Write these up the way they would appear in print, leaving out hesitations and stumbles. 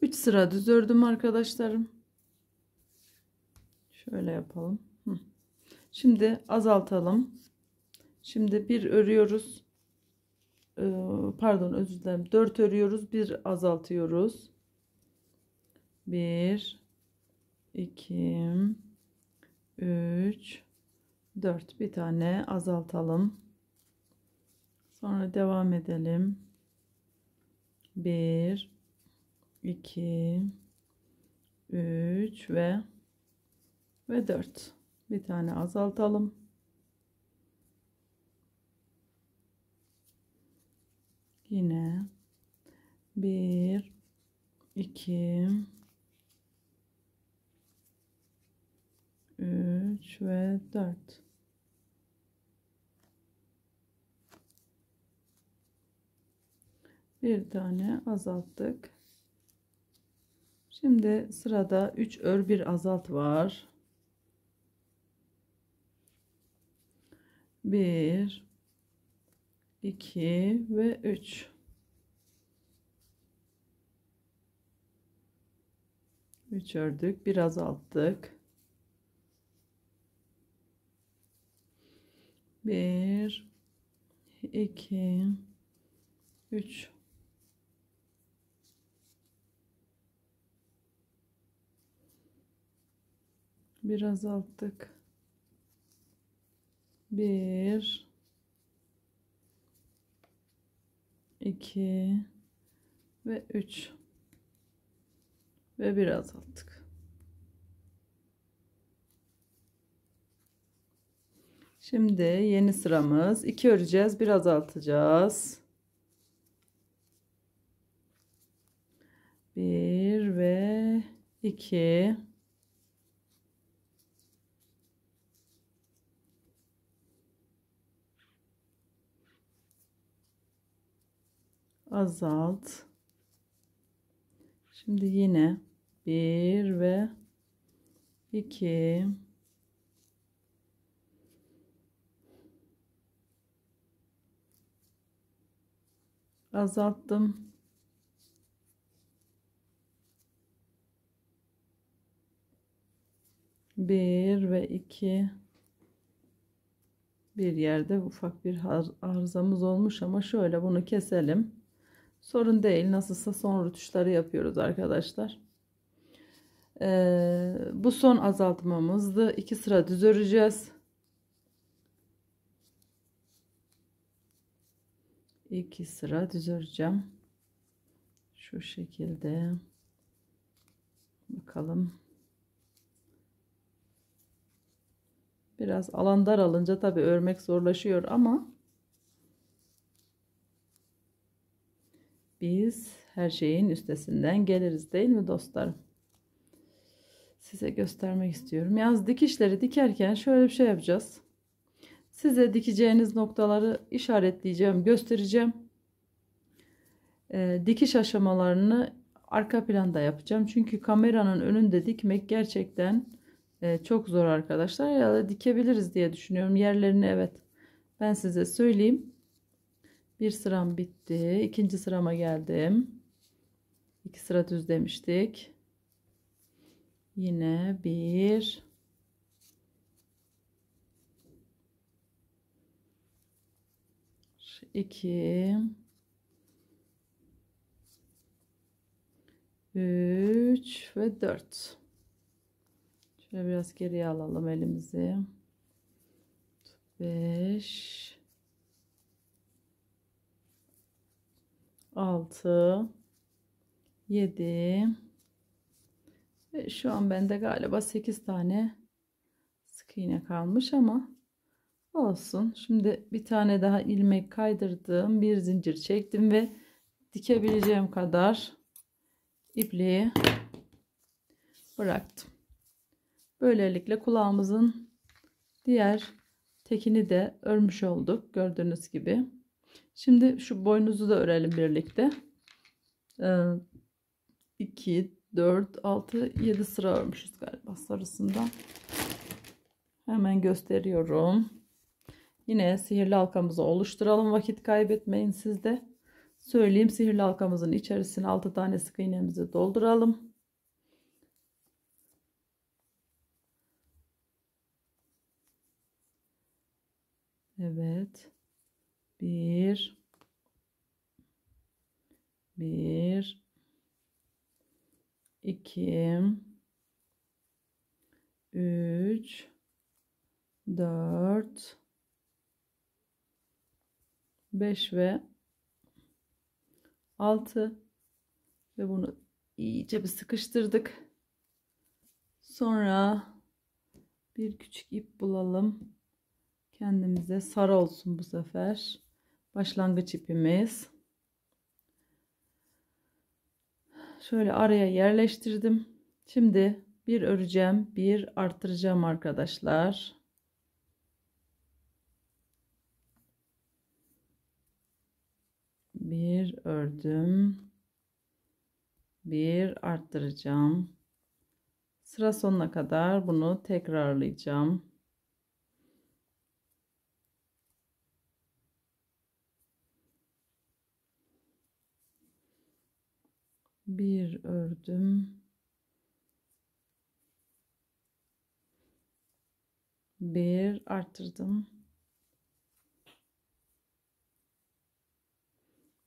3 sıra düz ördüm arkadaşlarım. Şöyle yapalım. Şimdi azaltalım. Şimdi bir örüyoruz. Pardon, özür dilerim. 4 örüyoruz, bir azaltıyoruz. 1 2 3 4, bir tane azaltalım. Sonra devam edelim. 1 2 3 ve 4. Bir tane azaltalım. Yine 1 2 3 ve 4. Bir tane azalttık. Şimdi sırada 3 ör bir azalt var. 1 2 ve 3. 3 ördük, bir azalttık. 1 2 3. Bir azalttık. 1 2 ve 3 ve bir azalttık. Şimdi yeni sıramız, 2 öreceğiz, bir azaltacağız. 1 ve 2. Azalt. Şimdi yine 1 ve 2. Azalttım. 1 ve 2. Bir yerde ufak bir arızamız olmuş ama şöyle bunu keselim. Sorun değil. Nasılsa son rötuşları yapıyoruz arkadaşlar. Bu son azaltmamızdı. 2 sıra düz öreceğiz. 2 sıra düz öreceğim. Şu şekilde. Bakalım. Biraz alan daralınca tabii örmek zorlaşıyor ama biz her şeyin üstesinden geliriz, değil mi dostlarım? Size göstermek istiyorum. Yalnız dikişleri dikerken şöyle bir şey yapacağız. Size dikeceğiniz noktaları işaretleyeceğim, göstereceğim. Dikiş aşamalarını arka planda yapacağım. Çünkü kameranın önünde dikmek gerçekten çok zor arkadaşlar. Ya da dikebiliriz diye düşünüyorum. Yerlerini evet ben size söyleyeyim. Bir sıram bitti. İkinci sırama geldim. 2 sıra düz demiştik. Yine 1 2 3 ve 4. Şöyle biraz geriye alalım elimizi. 5 6 7 ve şu an bende galiba 8 tane sık iğne kalmış ama olsun. Şimdi bir tane daha ilmek kaydırdım, bir zincir çektim ve dikebileceğim kadar ipliği bıraktım. Böylelikle kulağımızın diğer tekini de örmüş olduk gördüğünüz gibi. Şimdi şu boynuzu da örelim birlikte. 2 4 6 7 sıra örmüşüz galiba sarısından. Hemen gösteriyorum. Yine sihirli halkamızı oluşturalım, vakit kaybetmeyin siz de. söyleyeyim. Sihirli halkamızın içerisine 6 tane sık iğnemizi dolduralım. Evet. 1 2 3 4 5 ve 6 ve bunu iyice bir sıkıştırdık. Sonra bir küçük ip bulalım. Kendimize sarı olsun bu sefer. Başlangıç ipimiz. Şöyle araya yerleştirdim. Şimdi bir öreceğim, bir arttıracağım arkadaşlar. Bir ördüm. Bir arttıracağım. Sıra sonuna kadar bunu tekrarlayacağım. Bir ördüm. Bir arttırdım.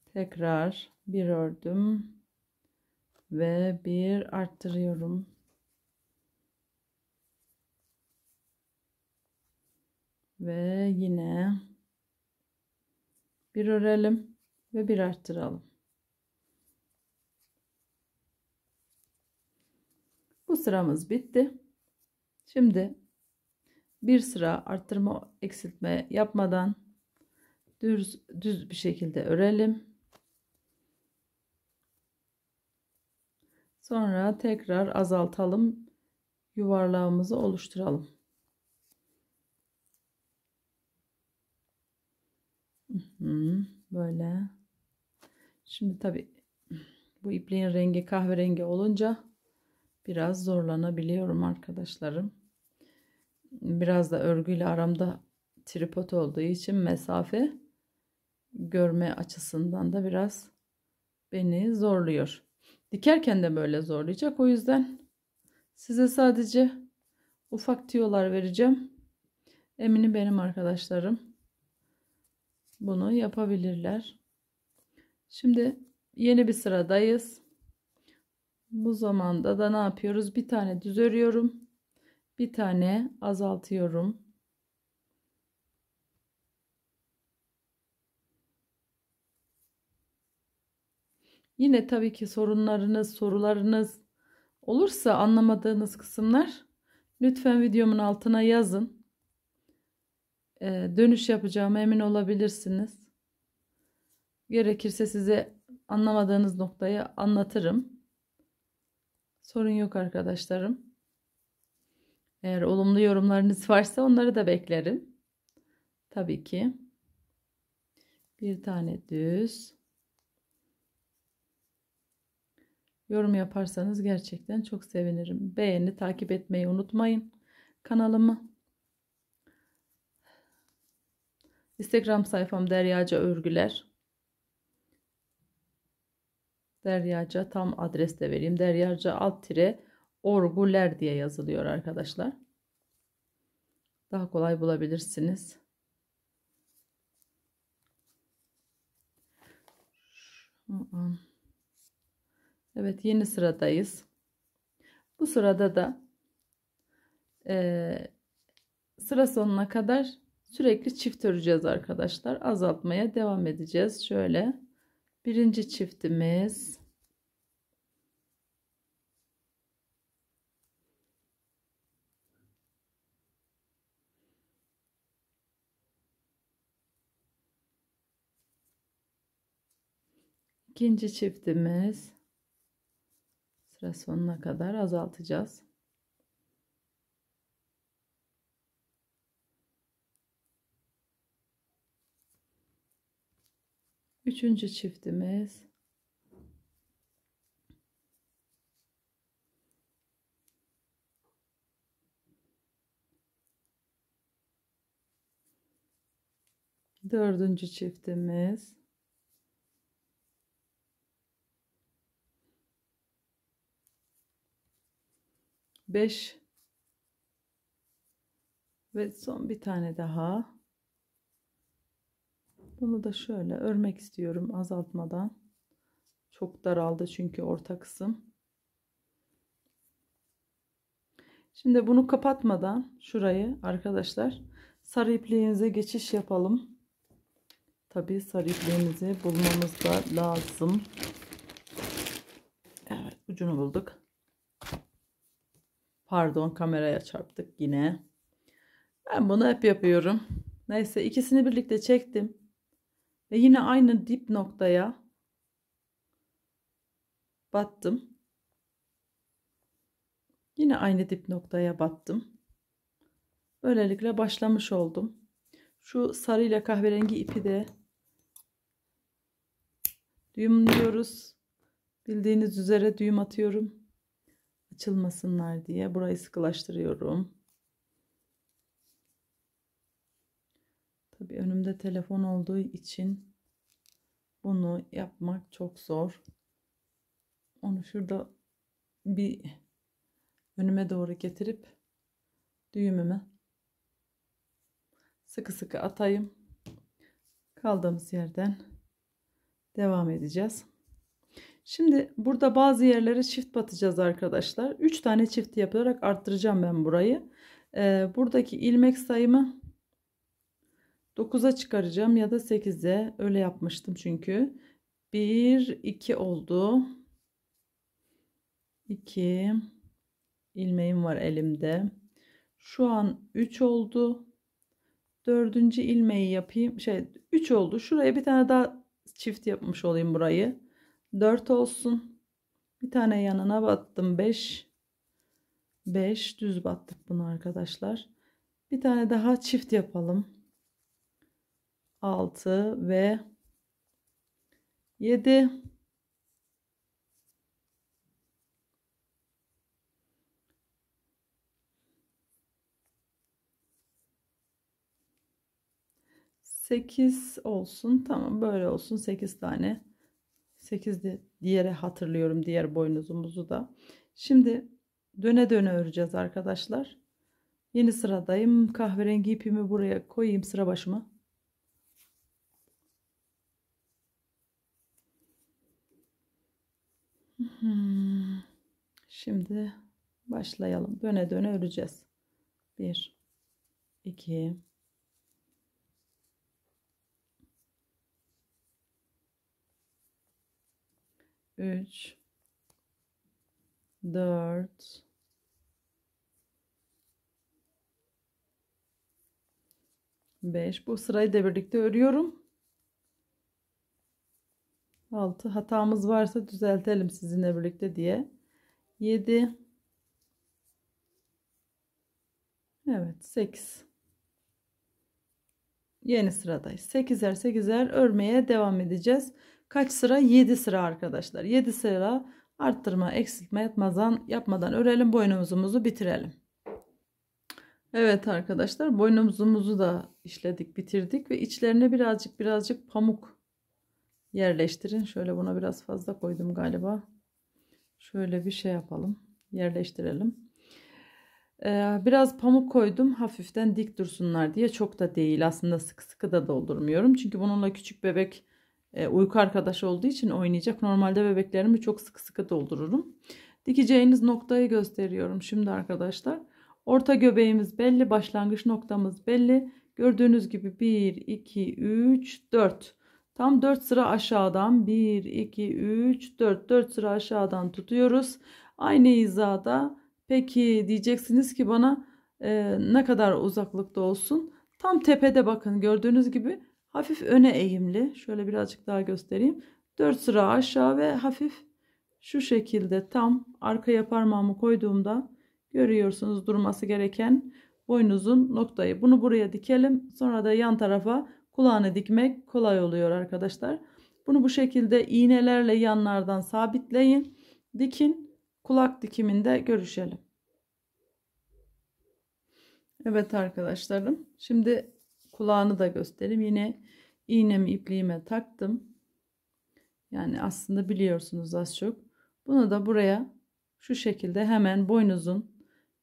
Tekrar bir ördüm ve bir arttırıyorum. Ve yine bir örelim ve bir arttıralım. Bu sıramız bitti. Şimdi bir sıra arttırma eksiltme yapmadan düz bir şekilde örelim. Sonra tekrar azaltalım. Yuvarlağımızı oluşturalım. Böyle. Şimdi tabii bu ipliğin rengi kahverengi olunca biraz zorlanabiliyorum arkadaşlarım. Biraz da örgüyle aramda tripod olduğu için mesafe görme açısından da biraz beni zorluyor. Dikerken de böyle zorlayacak. O yüzden size sadece ufak tüyolar vereceğim. Eminim benim arkadaşlarım bunu yapabilirler. Şimdi yeni bir sıradayız. Bu zamanda da ne yapıyoruz? Bir tane düz örüyorum. Bir tane azaltıyorum. Yine tabii ki sorularınız olursa anlamadığınız kısımlar lütfen videomun altına yazın. Dönüş yapacağıma emin olabilirsiniz. Gerekirse size anlamadığınız noktayı anlatırım. Sorun yok arkadaşlarım. Eğer olumlu yorumlarınız varsa onları da beklerim. Tabii ki. Bir tane düz. Yorum yaparsanız gerçekten çok sevinirim. Beğeni, takip etmeyi unutmayın kanalımı. Instagram sayfam Deryaca Örgüler. Deryaca tam adres de vereyim. Deryaca alt tire orguler diye yazılıyor arkadaşlar. Daha kolay bulabilirsiniz. Evet, yeni sıradayız. Bu sırada da sıra sonuna kadar sürekli çift öreceğiz arkadaşlar. Azaltmaya devam edeceğiz. Şöyle birinci çiftimiz. İkinci çiftimiz. Sıra sonuna kadar azaltacağız. Üçüncü çiftimiz. Dördüncü çiftimiz. 5 ve son bir tane daha. Bunu da şöyle örmek istiyorum azaltmadan. Çok daraldı çünkü orta kısım. Şimdi bunu kapatmadan şurayı arkadaşlar sarı ipliğimize geçiş yapalım. Tabii sarı ipliğimizi bulmamız da lazım. Evet, ucunu bulduk. Pardon, kameraya çarptık yine. Ben bunu hep yapıyorum. Neyse, ikisini birlikte çektim. Ve yine aynı dip noktaya battım. Yine aynı dip noktaya battım. Böylelikle başlamış oldum. Şu sarı ile kahverengi ipi de düğümlüyoruz. Bildiğiniz üzere düğüm atıyorum. Açılmasınlar diye burayı sıkılaştırıyorum. Tabii önümde telefon olduğu için bunu yapmak çok zor. Onu şurada bir önüme doğru getirip düğümümü sıkı sıkı atayım. Kaldığımız yerden devam edeceğiz. Şimdi burada bazı yerlere çift batacağız arkadaşlar. 3 tane çift yaparak arttıracağım ben burayı. Buradaki ilmek sayımı 9'a çıkaracağım ya da 8'e. Öyle yapmıştım çünkü. 1, 2 oldu. 2 ilmeğim var elimde. Şu an 3 oldu. 4. ilmeği yapayım. 3 oldu. Şuraya bir tane daha çift yapmış olayım burayı. 4 olsun. Bir tane yanına battım. 5 düz battık bunu arkadaşlar. Bir tane daha çift yapalım. 6 ve 7. Sekiz olsun. Tamam, böyle olsun. 8 tane. 8 de diğeri hatırlıyorum. Diğer boynuzumuzu da. Şimdi döne döne öreceğiz arkadaşlar. Yeni sıradayım. Kahverengi ipimi buraya koyayım sıra başıma. Şimdi başlayalım. Döne döne öreceğiz. 1 2 3 4 5. Bu sırayı da birlikte örüyorum. 6. Hatamız varsa düzeltelim sizinle birlikte diye. 7. Evet, 8. Yeni sıradayız. 8'er 8'er örmeye devam edeceğiz. Kaç sıra? 7 sıra arkadaşlar. 7 sıra arttırma, eksiltme yapmadan örelim. Boynuzumuzu bitirelim. Evet arkadaşlar, boynuzumuzu da işledik, bitirdik ve içlerine birazcık pamuk yerleştirin. Şöyle, buna biraz fazla koydum galiba. Şöyle bir şey yapalım. Yerleştirelim. Biraz pamuk koydum hafiften dik dursunlar diye. Çok da değil aslında, sıkı sıkı da doldurmuyorum. Çünkü bununla küçük bebek uyku arkadaşı olduğu için oynayacak. Normalde bebeklerimi çok sıkı sıkı doldururum. Dikeceğiniz noktayı gösteriyorum şimdi arkadaşlar. Orta göbeğimiz belli. Başlangıç noktamız belli. Gördüğünüz gibi 1, 2, 3, 4. Tam 4 sıra aşağıdan 1, 2, 3, 4. 4 sıra aşağıdan tutuyoruz. Aynı hizada. Peki diyeceksiniz ki bana ne kadar uzaklıkta olsun? Tam tepede, bakın gördüğünüz gibi hafif öne eğimli. Şöyle birazcık daha göstereyim. 4 sıra aşağı ve hafif şu şekilde tam arkaya parmağımı koyduğumda görüyorsunuz durması gereken boynuzun noktayı. Bunu buraya dikelim. Sonra da yan tarafa kulağını dikmek kolay oluyor arkadaşlar. Bunu bu şekilde iğnelerle yanlardan sabitleyin. Dikin. Kulak dikiminde görüşelim. Evet arkadaşlarım. Şimdi kulağını da göstereyim. Yine iğnemi ipliğime taktım. Yani aslında biliyorsunuz az çok. Bunu da buraya şu şekilde hemen boynuzun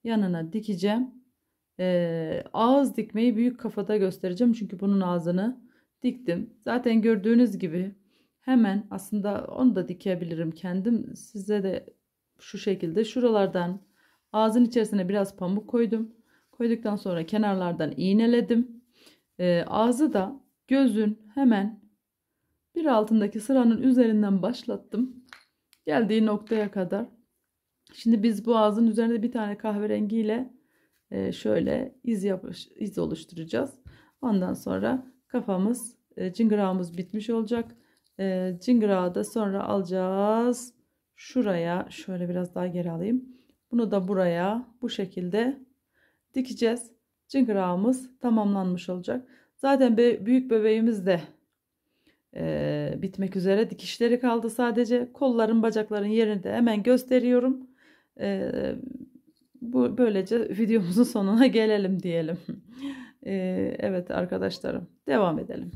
yanına dikeceğim. Ağız dikmeyi büyük kafada göstereceğim. Çünkü bunun ağzını diktim. Zaten gördüğünüz gibi hemen aslında onu da dikebilirim kendim. Size de şu şekilde şuralardan ağzın içerisine biraz pamuk koydum. Koyduktan sonra kenarlardan iğneledim. Ağzı da gözün hemen bir altındaki sıranın üzerinden başlattım. Geldiği noktaya kadar. Şimdi biz bu ağzın üzerinde bir tane kahverengiyle şöyle iz oluşturacağız. Ondan sonra kafamız, çıngırağımız bitmiş olacak. Çıngırağı da sonra alacağız. Şuraya şöyle biraz daha geri alayım. Bunu da buraya bu şekilde dikeceğiz. Çıngırağımız tamamlanmış olacak. Zaten büyük bebeğimiz de bitmek üzere. Dikişleri kaldı sadece. Kolların, bacakların yerini de hemen gösteriyorum. Bu böylece videomuzun sonuna gelelim diyelim. Evet arkadaşlarım, devam edelim.